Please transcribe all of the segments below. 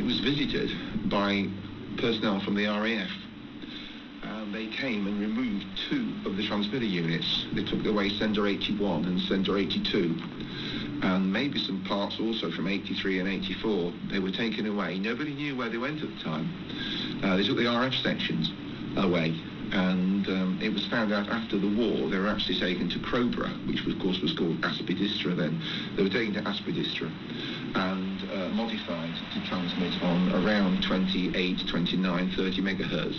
it was visited by personnel from the RAF. They came and removed 2 of the transmitter units. They took away sender 81 and sender 82. And maybe some parts also from 83 and 84. They were taken away. Nobody knew where they went at the time. They took the RF sections away. And it was found out after the war they were actually taken to Crowborough, which of course was called Aspidistra then. They were taken to Aspidistra and modified to transmit on around 28, 29, 30 megahertz,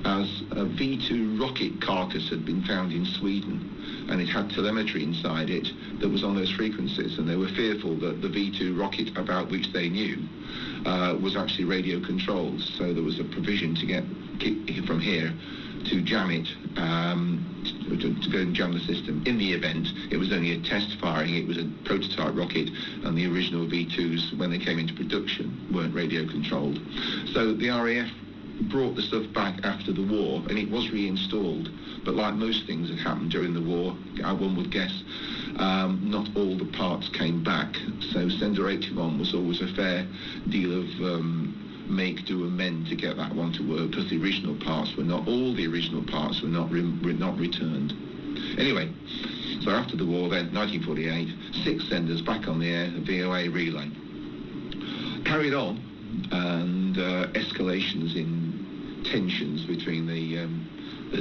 as a V2 rocket carcass had been found in Sweden, and it had telemetry inside it that was on those frequencies, and they were fearful that the V2 rocket, about which they knew, was actually radio controlled. So there was a provision to get from here to jam it, to go and jam the system. In the event, it was only a test firing, it was a prototype rocket, and the original V2s, when they came into production, weren't radio controlled. So the RAF brought the stuff back after the war, and it was reinstalled. But like most things that happened during the war, one would guess, not all the parts came back. So sender 81 was always a fair deal of make, do, amend to get that one to work, because the original parts were not, all the original parts were not returned. Anyway, so after the war then, 1948, 6 senders back on the air, a VOA relay. Carried on, and escalations in tensions between the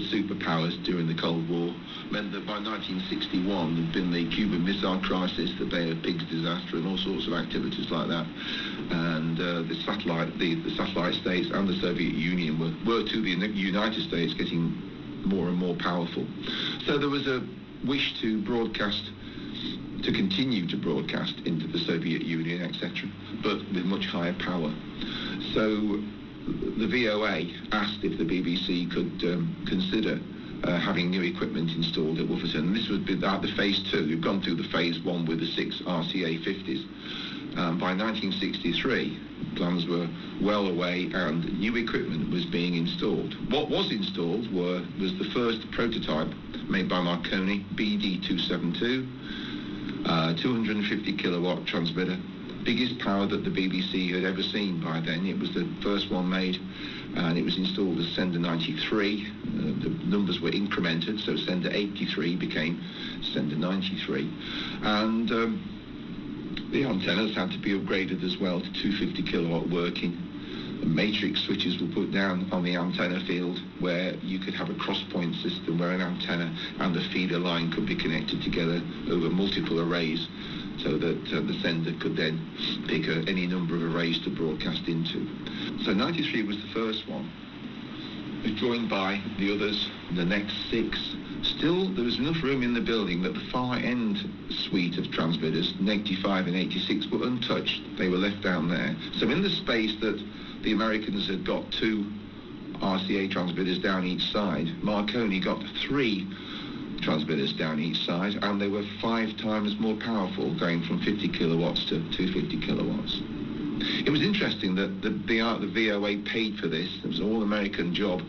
superpowers during the Cold War meant that by 1961 there'd been the Cuban Missile Crisis, the Bay of Pigs disaster, and all sorts of activities like that. And the satellite states and the Soviet Union were to the United States getting more and more powerful. So there was a wish to continue to broadcast into the Soviet Union, etc., but with much higher power. So the VOA asked if the BBC could consider having new equipment installed at Woofferton. And this would be the phase 2. We've gone through the phase 1 with the 6 RCA 50s. By 1963, plans were well away and new equipment was being installed. What was installed was the first prototype made by Marconi, BD272, 250 kilowatt transmitter, biggest power that the BBC had ever seen by then. It was the first one made, and it was installed as sender 93. The numbers were incremented, so sender 83 became sender 93. And the antennas had to be upgraded as well to 250 kilowatt working. The matrix switches were put down on the antenna field, where you could have a cross-point system where an antenna and a feeder line could be connected together over multiple arrays, so that the sender could then pick any number of arrays to broadcast into. So 93 was the first one. Joined by the others, the next 6. Still, there was enough room in the building that the far end suite of transmitters, 85 and 86, were untouched. They were left down there. So in the space that the Americans had got 2 RCA transmitters down each side, Marconi got 3 transmitters down each side, and they were 5 times more powerful, going from 50 kilowatts to 250 kilowatts. It was interesting that the VOA paid for this. It was an all-American job,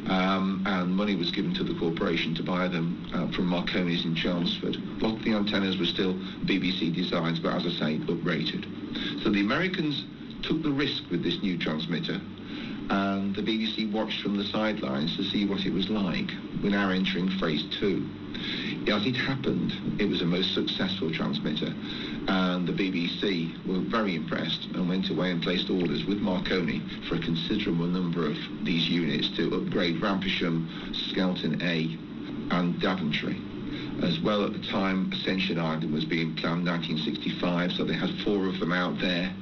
and money was given to the corporation to buy them from Marconi's in Chelmsford. A lot of the antennas were still BBC designs, but as I say, uprated. So the Americans took the risk with this new transmitter, and the BBC watched from the sidelines to see what it was like. We're now entering phase 2. As it happened, it was a most successful transmitter, and the BBC were very impressed and went away and placed orders with Marconi for a considerable number of these units to upgrade Rampersham, Skelton A and Daventry. As well, at the time, Ascension Island was being planned, 1965, so they had 4 of them out there.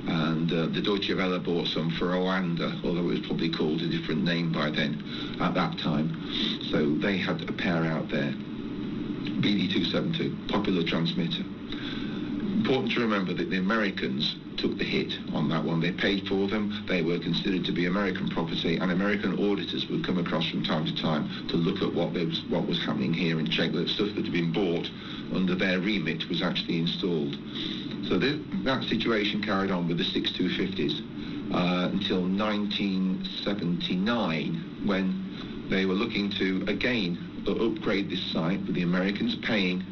And the Deutsche Welle bought some for Oanda, although it was probably called a different name by then at that time. So they had a pair out there. BD272, popular transmitter. Important to remember that the Americans took the hit on that one. They paid for them. They were considered to be American property, and American auditors would come across from time to time to look at what was happening here and check that stuff that had been bought under their remit was actually installed. So that situation carried on with the 6 250s until 1979, when they were looking to again upgrade this site with the Americans paying,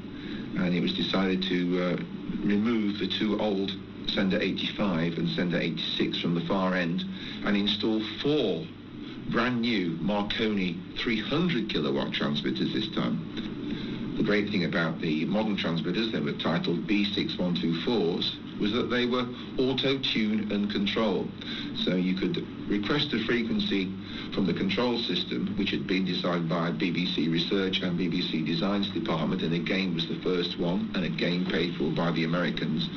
and it was decided to remove the 2 old sender 85 and sender 86 from the far end, and install 4 brand new Marconi 300 kilowatt transmitters this time. The great thing about the modern transmitters, they were titled B6124s, was that they were auto-tune and control. So you could request a frequency from the control system, which had been decided by BBC Research and BBC Design's department, and again was the first one, and again paid for by the Americans.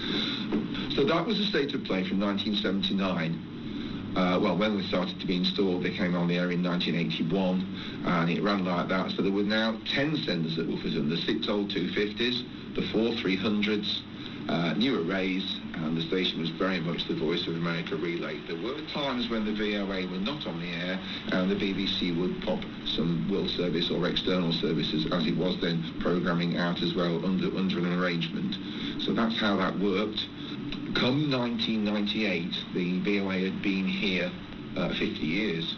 So that was the state of play from 1979. When they started to be installed, they came on the air in 1981, and it ran like that. So there were now 10 senders at Woofferton, the 6 old 250s, the 4 300s, new arrays, and the station was very much the Voice of America relay. There were times when the VOA were not on the air, and the BBC would pop some world service or external services, as it was then, programming out as well under an arrangement. So that's how that worked. Come 1998, the VOA had been here 50 years.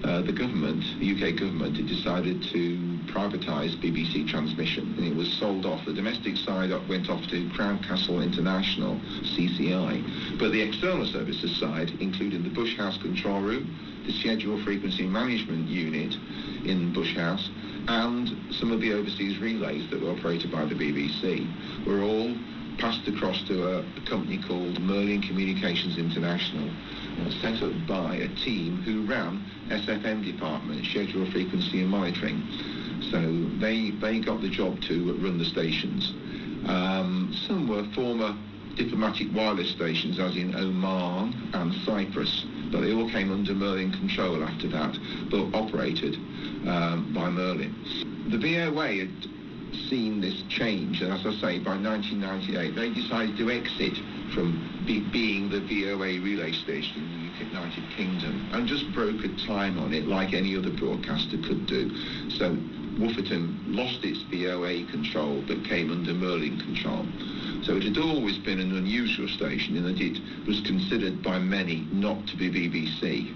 The government, the UK government, had decided to privatise BBC transmission, and it was sold off. The domestic side went off to Crown Castle International, CCI, but the external services side, including the Bush House control room, the schedule frequency management unit in Bush House, and some of the overseas relays that were operated by the BBC, were all passed across to a company called Merlin Communications International, set up by a team who ran SFM department, schedule frequency and monitoring. So they got the job to run the stations. Some were former diplomatic wireless stations, as in Oman and Cyprus, but they all came under Merlin control after that, but operated by Merlin. The VOA had seen this change, and as I say, by 1998 they decided to exit from being the VOA relay station in the United Kingdom, and just brokered time on it like any other broadcaster could do. So Woofferton lost its VOA control but came under Merlin control. So it had always been an unusual station in that it was considered by many not to be BBC.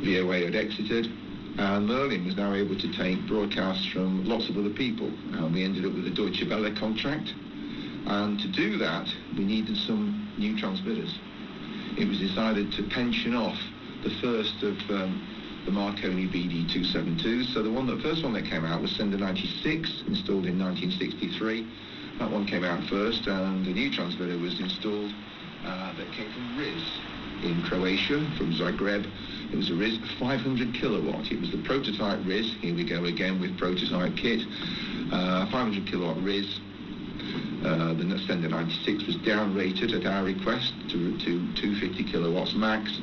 VOA had exited, and Merlin was now able to take broadcasts from lots of other people. We ended up with a Deutsche Welle contract, and to do that we needed some new transmitters. It was decided to pension off the first of the Marconi BD272s. So the first one that came out was Sender 96, installed in 1963. That one came out first, and a new transmitter was installed that came from Riz in Croatia, from Zagreb. It was a Riz 500 kilowatt. It was the prototype Riz. Here we go again with prototype kit. 500 kilowatt Riz. The Sender 96 was down-rated at our request to 250 kilowatts max,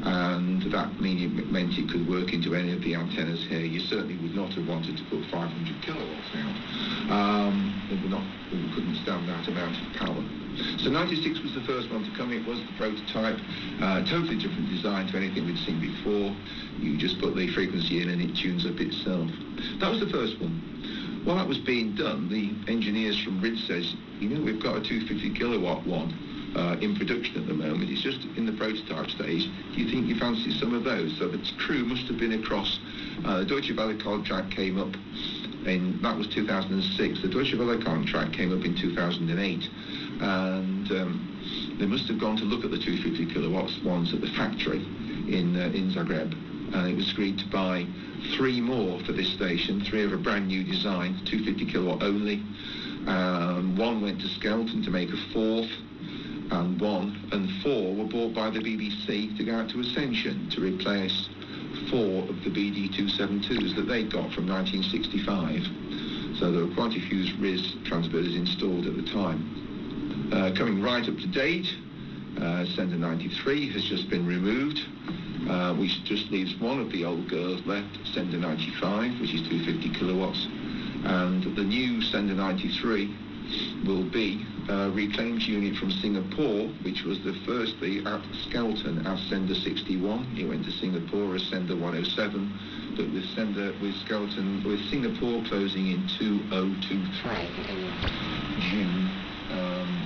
and that meant it could work into any of the antennas here. You certainly would not have wanted to put 500 kilowatts out. We couldn't stand that amount of power. So 96 was the first one to come. It was the prototype, totally different design to anything we'd seen before. You just put the frequency in and it tunes up itself. That was the first one. While that was being done, the engineers from RID says, we've got a 250 kilowatt one in production at the moment. It's just in the prototype stage. Do you think you fancy some of those? So the crew must have been across. The Deutsche Welle contract came up that was 2006. The Deutsche Welle contract came up in 2008. And they must have gone to look at the 250 kilowatts ones at the factory in Zagreb, and it was agreed to buy 3 more for this station, 3 of a brand new design, 250 kilowatt only. 1 went to Skelton to make a 4th, and 1 and 4 were bought by the BBC to go out to Ascension to replace 4 of the BD272s that they got from 1965. So there were quite a few Riz transmitters installed at the time. Coming right up to date, Sender 93 has just been removed, which just leaves one of the old girls left, Sender 95, which is 250 kilowatts, and the new Sender 93 will be a reclaimed unit from Singapore, which was firstly at Skelton as Sender 61. It went to Singapore as Sender 107, but with Singapore closing in 2023 in June.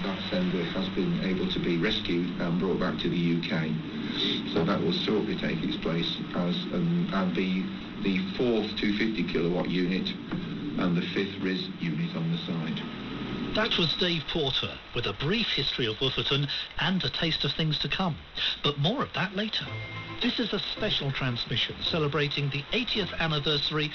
That sender has been able to be rescued and brought back to the UK. So that will shortly take its place as and the 4th 250 kilowatt unit and the 5th Riz unit on the side. That was Dave Porter with a brief history of Woofferton and a taste of things to come. But more of that later. This is a special transmission celebrating the 80th anniversary